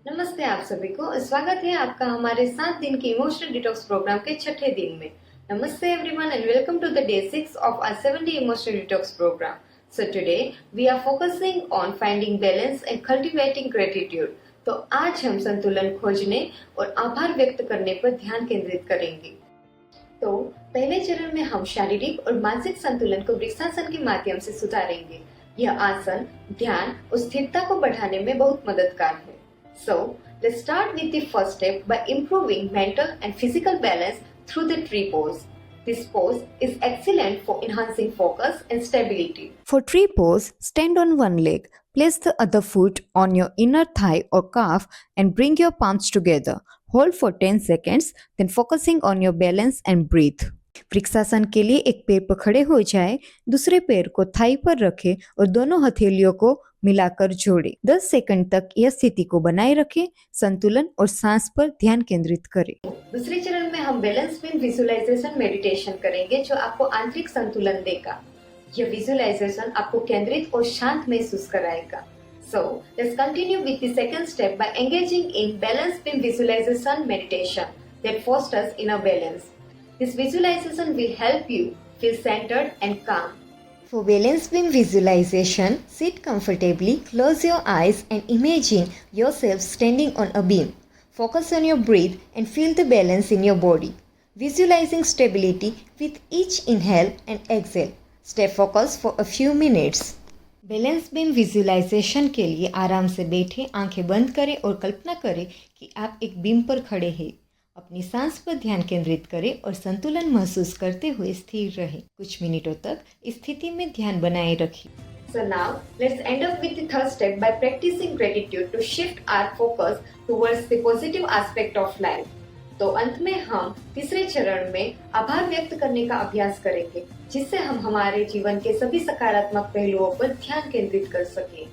नमस्ते आप सभी को। स्वागत है आपका हमारे 7 दिन के इमोशनल डिटॉक्स प्रोग्राम के छठे दिन में। नमस्ते everyone and welcome to the day 6 of our 7-day emotional detox program. So today we are focusing on finding balance and cultivating gratitude. तो आज हम संतुलन खोजने और आभार व्यक्त करने पर ध्यान केंद्रित करेंगे। तो पहले चरण में हम शारीरिक और मानसिक संतुलन को वृक्षासन के माध्यम से सुधारेंगे। यह आसन ध्यान और स्थिरता को बढ़ाने में बहुत मददगार है। So, let's start with the first step by improving mental and physical balance through the tree pose. This pose is excellent for enhancing focus and stability. For tree pose, stand on one leg, place the other foot on your inner thigh or calf and bring your palms together. Hold for 10 seconds, then focusing on your balance and breathe. Vrikshasana के लिए एक पैर पर खड़े हो जाए, दूसरे पैर को थाई पर रखें और दोनों हथेलियों को मिलाकर जोड़ें। 10 सेकंड तक यह स्थिति को बनाए रखें, संतुलन और सांस पर ध्यान केंद्रित करें। दूसरे चरण में हम बैलेंस बीम विजुअलाइजेशन मेडिटेशन करेंगे जो आपको आंतरिक संतुलन देगा। यह विजुअलाइजेशन आपको केंद्रित और शांत महसूस कराएगा। So, let's continue with the second step by engaging in balance beam visualization meditation that fosters inner balance. This visualization will help you feel centered and calm. For balance beam visualization, sit comfortably, close your eyes and imagine yourself standing on a beam. Focus on your breath and feel the balance in your body. Visualizing stability with each inhale and exhale. Stay focused for a few minutes. Balance beam visualisation के लिए आराम से बैठे, आंखें बंद करें और कल्पना करें कि आप एक बीम पर खड़े हैं। अपनी सांस पर ध्यान केंद्रित करें और संतुलन महसूस करते हुए स्थिर रहें। कुछ मिनटों तक इस स्थिति में ध्यान बनाए रखें। So now let's end up with the third step by practicing gratitude to shift our focus towards the positive aspect of life. तो अंत में हम तीसरे चरण में आभार व्यक्त करने का अभ्यास करेंगे जिससे हम हमारे जीवन के सभी सकारात्मक पहलुओं पर ध्यान केंद्रित कर सकें।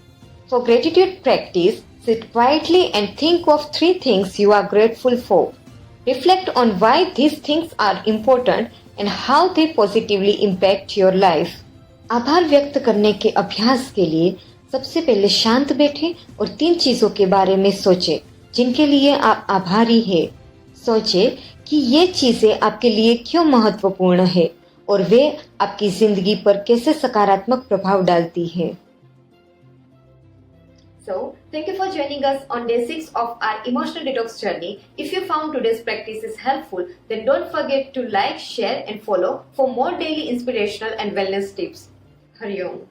For gratitude practice, sit quietly and think of 3 things you are grateful for. Reflect on why these things are important and how they positively impact your life. आभार व्यक्त करने के अभ्यास के लिए सबसे पहले शांत बैठें और 3 चीजों के बारे में सोचें जिनके लिए आप आभारी हैं। सोचें कि ये चीजें आपके लिए क्यों महत्वपूर्ण है और वे आपकी जिंदगी पर कैसे सकारात्मक प्रभाव डालती है। So, thank you for joining us on day 6 of our emotional detox journey. If you found today's practice is helpful, then don't forget to like, share and follow for more daily inspirational and wellness tips. Hari Om.